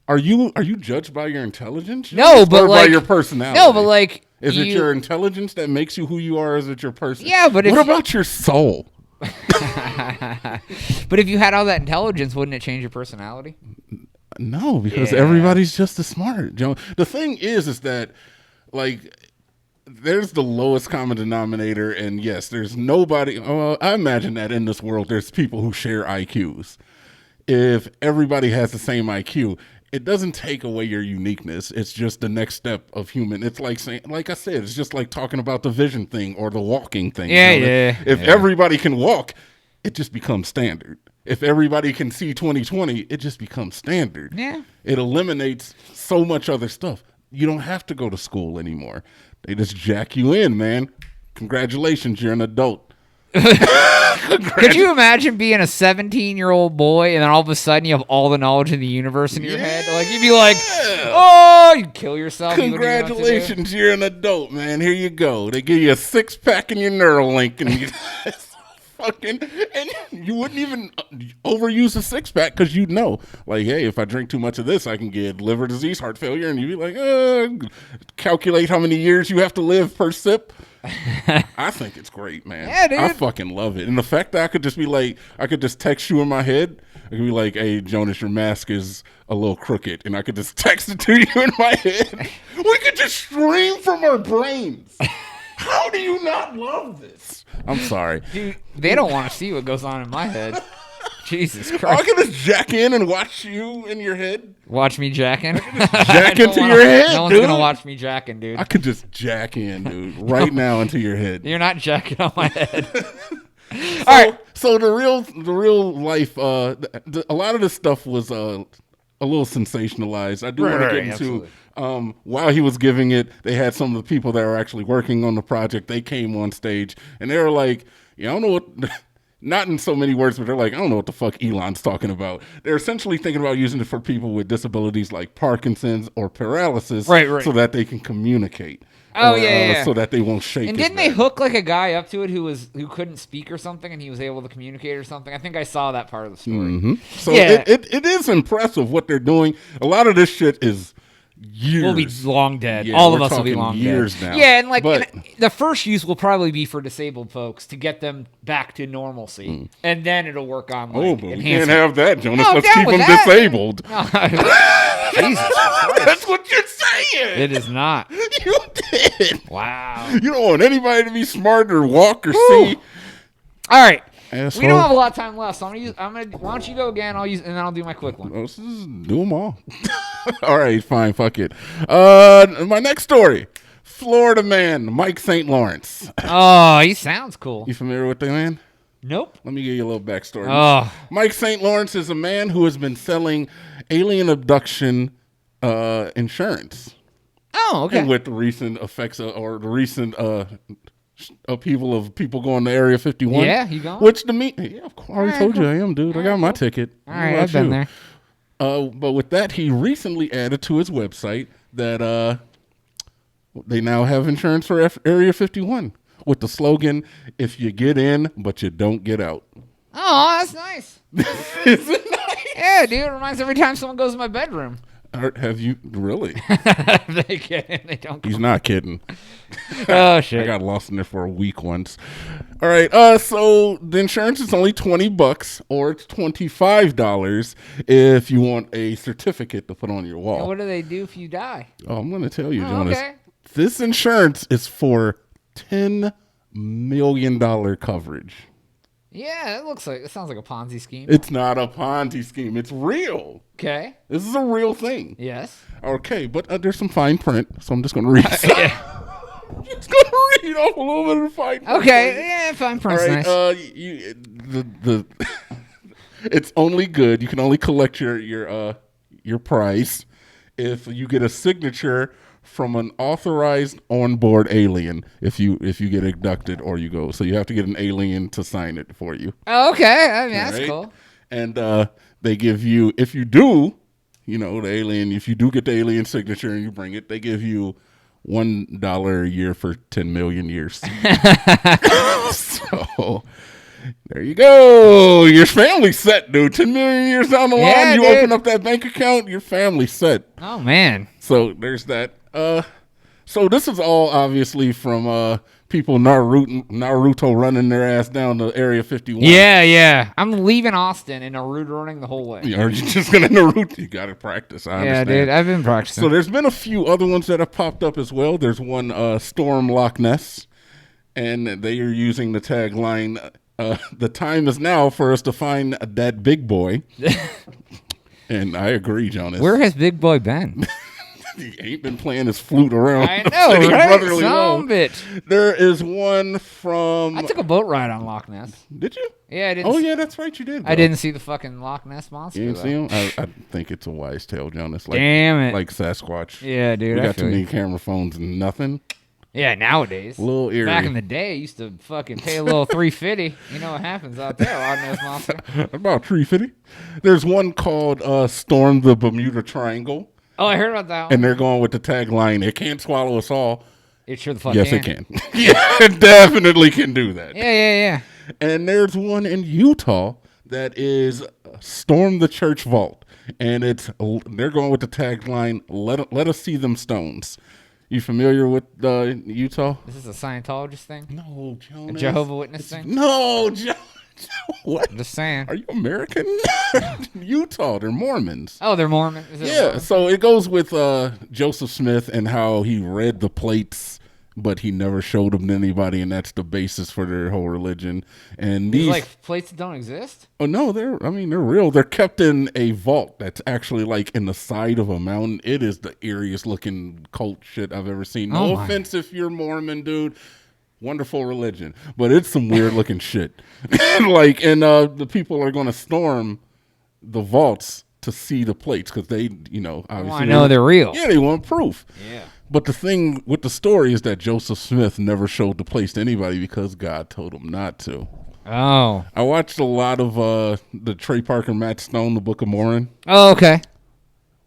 S2: Are you judged by your intelligence?
S1: No, but
S2: or by your personality?
S1: No, but like.
S2: Is it your intelligence that makes you who you are, or is it your person?
S1: Yeah, but
S2: what about your soul?
S1: But if you had all that intelligence, wouldn't it change your personality?
S2: No, because everybody's just as smart. The thing is that, like, there's the lowest common denominator, and yes, there's nobody. I imagine that in this world, there's people who share IQs. If everybody has the same IQ, it doesn't take away your uniqueness. It's just the next step of human. It's like saying, like I said, it's just like talking about the vision thing or the walking thing. If everybody can walk, it just becomes standard. If everybody can see 20/20, it just becomes standard.
S1: Yeah.
S2: It eliminates so much other stuff. You don't have to go to school anymore. They just jack you in, man. Congratulations, you're an adult.
S1: Could you imagine being a 17-year-old boy and then all of a sudden you have all the knowledge in the universe in your head? Like, you'd be like, oh, you'd kill yourself.
S2: Congratulations, you're an adult, man. Here you go. They give you a 6-pack in your Neuralink, and you fucking, and you wouldn't even overuse a 6-pack because you'd know, like, hey, if I drink too much of this, I can get liver disease, heart failure, and you'd be like, calculate how many years you have to live per sip. I think it's great, man.
S1: Yeah, dude.
S2: I fucking love it. And the fact that I could just be like, I could just text you in my head. I could be like, hey, Jonas, your mask is a little crooked. And I could just text it to you in my head. We could just stream from our brains. How do you not love this? I'm sorry.
S1: Dude, they don't want to see what goes on in my head. Jesus
S2: I
S1: Christ.
S2: can just jack in and watch you in your head.
S1: Watch me jacking?
S2: Jack into your head,
S1: No one's
S2: dude.
S1: going to watch me jacking, dude.
S2: I could just jack in, dude, right now into your head.
S1: You're not jacking on my head. All right.
S2: So the real life, a lot of this stuff was a little sensationalized. I do want to get into while he was giving it, they had some of the people that were actually working on the project. They came on stage and they were like, "Yeah, I don't know what." Not in so many words, but they're like, I don't know what the fuck Elon's talking about. They're essentially thinking about using it for people with disabilities like Parkinson's or paralysis,
S1: Right.
S2: so that they can communicate.
S1: Oh,
S2: or,
S1: yeah.
S2: so that they won't shake.
S1: And
S2: as
S1: didn't they
S2: bad.
S1: hook like a guy up to it who couldn't speak or something, and he was able to communicate or something? I think I saw that part of the story.
S2: Mm-hmm. So
S1: Yeah.
S2: it is impressive what they're doing. A lot of this shit is years.
S1: We'll be long dead.
S2: Yeah,
S1: All of
S2: we're
S1: us will be
S2: talking
S1: long
S2: years
S1: dead.
S2: now.
S1: Yeah, and like
S2: But-
S1: and the first use will probably be for disabled folks to get them back to normalcy, and then it'll work on like
S2: Oh, but we can't
S1: enhancement.
S2: have that, Jonas.
S1: No, I'm
S2: Let's
S1: down
S2: keep
S1: with
S2: them
S1: that.
S2: disabled.
S1: Jesus Christ.
S2: That's what you're saying.
S1: It is not.
S2: You did.
S1: Wow.
S2: You don't want anybody to be smart or walk or
S1: Whew.
S2: see.
S1: All right.
S2: Asshole.
S1: We don't have a lot of time left, so I'm gonna. Why don't you go again? And then I'll do my quick one.
S2: Let's just do them all. All right, fine. Fuck it. My next story. Florida man, Mike St. Lawrence.
S1: Oh, he sounds cool.
S2: You familiar with the man?
S1: Nope.
S2: Let me give you a little backstory.
S1: Oh,
S2: Mike St. Lawrence is a man who has been selling alien abduction insurance.
S1: oh, okay.
S2: And with the recent effects or the recent upheaval of people going to Area 51.
S1: Yeah, you going?
S2: Which to me, yeah, of course, I already
S1: Alright,
S2: told
S1: cool.
S2: you I am, dude. I got my ticket.
S1: All
S2: What
S1: right,
S2: about
S1: I've been
S2: you?
S1: there.
S2: But with that, he recently added to his website that they now have insurance for Area 51 with the slogan, "If you get in, but you don't get out."
S1: Oh, that's nice.
S2: Is it nice?
S1: Yeah, dude. It reminds me every time someone goes to my bedroom.
S2: Have you really?
S1: They get in, they don't.
S2: He's not kidding.
S1: Oh
S2: I
S1: shit.
S2: got lost in there for a week once. All right. So the insurance is only $20 or it's $25 if you want a certificate to put on your wall.
S1: What do they do if you die?
S2: Oh, I'm going to tell you,
S1: Oh,
S2: Jonas.
S1: okay.
S2: This insurance is for $10 million coverage.
S1: Yeah, it sounds like a Ponzi scheme.
S2: It's not a Ponzi scheme. It's real.
S1: Okay.
S2: This is a real thing.
S1: Yes.
S2: Okay, but there's some fine print, so I'm just going to read. I'm just going to read off a little bit of the fine print.
S1: Okay. Yeah, fine
S2: All
S1: print's
S2: right.
S1: nice.
S2: It's only good. You can only collect your price if you get a signature from an authorized onboard alien. If you get abducted or you go, so you have to get an alien to sign it for you.
S1: Oh, okay. I mean, that's
S2: Right?
S1: cool.
S2: And they give you, if you do, the alien, if you do get the alien signature and you bring it, they give you $1 a year for 10 million years. So there you go. Your family's set, dude. 10 million years down the line,
S1: Yeah,
S2: you
S1: dude.
S2: open up that bank account, your family's set.
S1: Oh man.
S2: So there's that. So this is all obviously from people Naruto running their ass down to Area 51.
S1: Yeah. I'm leaving Austin and Naruto running the whole way.
S2: Are you just gonna Naruto? You gotta practice. I
S1: Yeah,
S2: understand.
S1: dude. I've been practicing.
S2: So there's been a few other ones that have popped up as well. There's one Storm Loch Ness, and they are using the tagline, "The time is now for us to find that big boy." And I agree, Jonas.
S1: Where has Big Boy been?
S2: He ain't been playing his flute around.
S1: I know,
S2: Singing
S1: right?
S2: Brotherly
S1: Some
S2: Love.
S1: bitch.
S2: There is one from.
S1: I took a boat ride on Loch Ness.
S2: Did you?
S1: Yeah, I didn't.
S2: Oh yeah, that's right. You did.
S1: I
S2: bro.
S1: didn't see the fucking Loch Ness monster.
S2: You didn't
S1: though.
S2: see him? I think it's a wise tale, Jonas. Like,
S1: Damn it.
S2: Like Sasquatch.
S1: Yeah, dude.
S2: We
S1: I
S2: got too
S1: feel
S2: many
S1: you.
S2: camera phones and nothing.
S1: Yeah, nowadays.
S2: A little eerie.
S1: Back in the day, you used to fucking pay a little $3.50. You know what happens out there, Loud-Nosed Monster.
S2: About $3.50. There's one called Storm the Bermuda Triangle.
S1: Oh, I heard about that one.
S2: And they're going with the tagline, "It can't swallow us all."
S1: It sure the fuck
S2: Yes,
S1: can.
S2: it can. Yeah, it definitely can do that.
S1: Yeah.
S2: And there's one in Utah that is Storm the Church Vault. And they're going with the tagline, let us see them stones. You familiar with Utah?
S1: Is this a Scientologist thing?
S2: No,
S1: A
S2: Jonas.
S1: Jehovah's Witness thing?
S2: No, what?
S1: I'm just saying.
S2: Are you American? Utah, they're Mormons.
S1: Oh, they're Mormon? Is it
S2: Yeah,
S1: Mormon?
S2: so it goes with Joseph Smith and how he read the plates, but he never showed them to anybody, and that's the basis for their whole religion. And
S1: These
S2: these,
S1: like plates that don't exist?
S2: oh no, they're real. They're kept in a vault that's actually like in the side of a mountain. It is the eeriest looking cult shit I've ever seen. No
S1: Oh my.
S2: offense if you're Mormon, dude. Wonderful religion, but it's some weird looking shit. Like, and the people are going to storm the vaults to see the plates because they, obviously
S1: I know they're real.
S2: Yeah, they want proof.
S1: Yeah.
S2: But the thing with the story is that Joseph Smith never showed the place to anybody because God told him not to.
S1: Oh.
S2: I watched a lot of the Trey Parker, Matt Stone, The Book of Mormon.
S1: Oh, okay.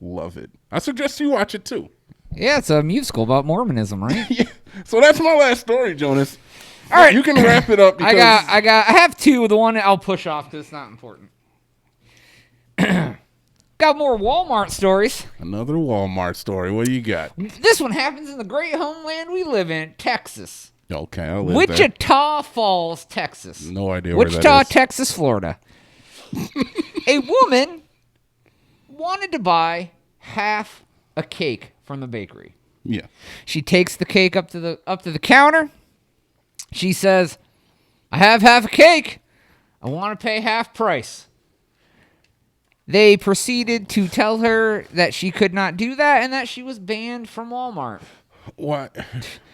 S2: Love it. I suggest you watch it too.
S1: Yeah, it's a musical about Mormonism, right?
S2: Yeah. So that's my last story, Jonas.
S1: All right.
S2: You can wrap it up. Because
S1: I have two. The one I'll push off because it's not important. Got more Walmart stories.
S2: Another Walmart story. What do you got?
S1: This one happens in the great homeland we live in, Texas.
S2: Okay, I'll live
S1: Wichita Falls, Texas.
S2: there. No idea where
S1: Wichita,
S2: that is.
S1: Texas, Florida. A woman wanted to buy half a cake from the bakery.
S2: Yeah.
S1: She takes the cake up to the counter. She says, "I have half a cake. I want to pay half price." They proceeded to tell her that she could not do that and that she was banned from Walmart.
S2: Why?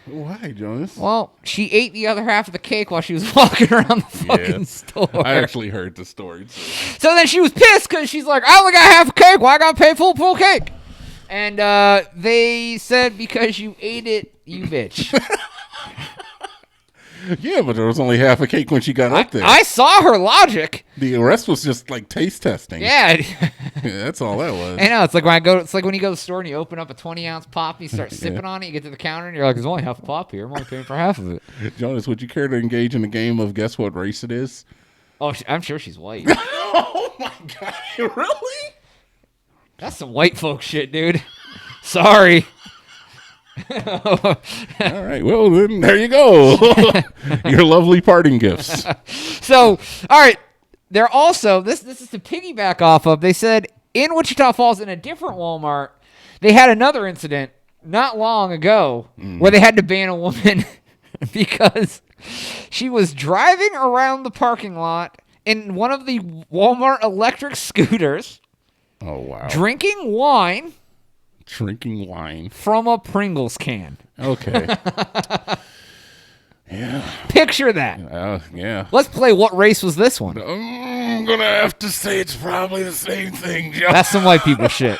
S2: Why, Jonas?
S1: Well, she ate the other half of the cake while she was walking around the fucking store.
S2: I actually heard the story too.
S1: So then she was pissed because she's like, "I only got half a cake. Why I got to pay full cake?" And they said, "Because you ate it, you bitch."
S2: Yeah, but there was only half a cake when she got up there.
S1: I saw her logic.
S2: The rest was just like taste testing.
S1: Yeah.
S2: Yeah, that's all that was.
S1: I know. It's like when you go to the store and you open up a 20-ounce pop and you start sipping on it. You get to the counter and you're like, "There's only half a pop here. I'm only paying for half of it."
S2: Jonas, would you care to engage in a game of guess what race it is?
S1: Oh, I'm sure she's white.
S2: Oh my god, really?
S1: That's some white folk shit, dude. Sorry.
S2: All right, well then there you go. Your lovely parting gifts.
S1: So, all right. They're also this is to piggyback off of. They said in Wichita Falls in a different Walmart, they had another incident not long ago where they had to ban a woman because she was driving around the parking lot in one of the Walmart electric scooters,
S2: Oh wow.
S1: drinking wine
S2: Drinking wine.
S1: from a Pringles can.
S2: Okay. Yeah.
S1: Picture that.
S2: Yeah.
S1: Let's play What Race Was This One?
S2: I'm gonna have to say it's probably the same thing, Joe.
S1: That's some white people shit.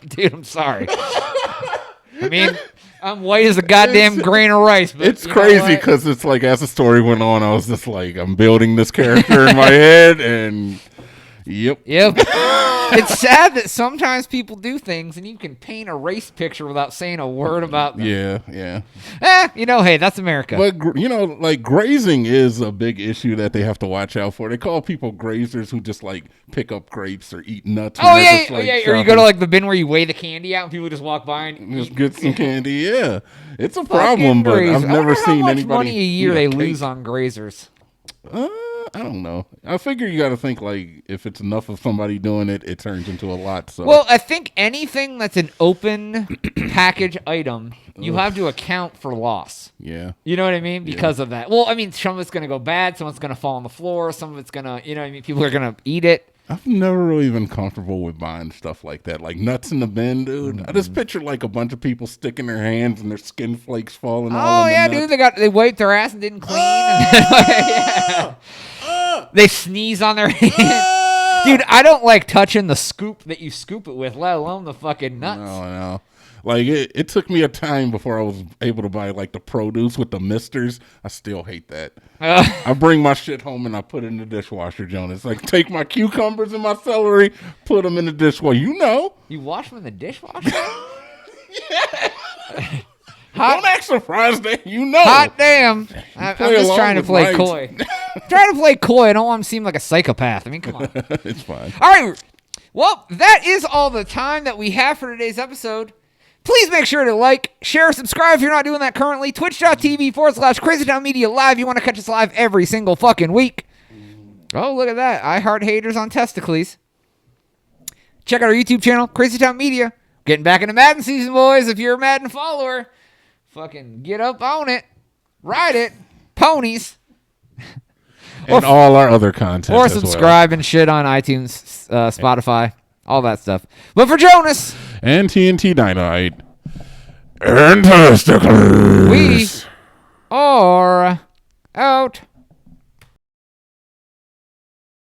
S1: Dude, I'm sorry. I mean, I'm white as a goddamn grain of rice. But
S2: It's
S1: you know
S2: crazy
S1: what?
S2: because it's like as the story went on, I was just like, I'm building this character in my head, and yep.
S1: It's sad that sometimes people do things and you can paint a race picture without saying a word about them.
S2: Yeah.
S1: Hey, that's America.
S2: But like grazing is a big issue that they have to watch out for. They call people grazers who just like pick up grapes or eat nuts. when they're just, like,
S1: Or you
S2: shopping.
S1: go to like the bin where you weigh the candy out and people just walk by and
S2: Just get some candy. Yeah, it's a problem, but I've never seen
S1: how much
S2: anybody.
S1: money a year
S2: eat
S1: they
S2: cake.
S1: lose on grazers.
S2: I don't know. I figure you got to think like if it's enough of somebody doing it, it turns into a lot. So
S1: Well, I think anything that's an open package item, you have to account for loss.
S2: yeah,
S1: You know what I mean? Because of that. Well, I mean, some of it's going to go bad. Some of it's going to fall on the floor. Some of it's going to, you know what I mean? People are going to eat it.
S2: I've never really been comfortable with buying stuff like that, like nuts in the bin, dude. I just picture like a bunch of people sticking their hands and their skin flakes falling. all
S1: Oh,
S2: in the
S1: yeah,
S2: nuts.
S1: dude. They wiped their ass and didn't clean. Yeah. They sneeze on their hands. Dude, I don't like touching the scoop that you scoop it with, let alone the fucking nuts.
S2: No. Like it took me a time before I was able to buy like the produce with the misters. I still hate that. I bring my shit home and I put it in the dishwasher, Jonas. Like take my cucumbers and my celery, put them in the dishwasher. You know.
S1: You wash them in the dishwasher?
S2: Don't act surprised that you know.
S1: Hot damn. I'm just trying to play coy. Trying to play coy. I don't want to seem like a psychopath. I mean, come on.
S2: It's fine.
S1: All right. Well, that is all the time that we have for today's episode. Please make sure to like, share, subscribe if you're not doing that currently. Twitch.tv/Crazytown Media Live. You want to catch us live every single fucking week. Oh, look at that. I heart haters on testicles. Check out our YouTube channel, Crazy Town Media. Getting back into Madden season, boys. If you're a Madden follower, fucking get up on it. Ride it. Ponies.
S2: And all our other content.
S1: Or subscribe and shit on iTunes, Spotify, all that stuff. But for Jonas.
S2: And TNT Dynamite. And testicles.
S1: We are out.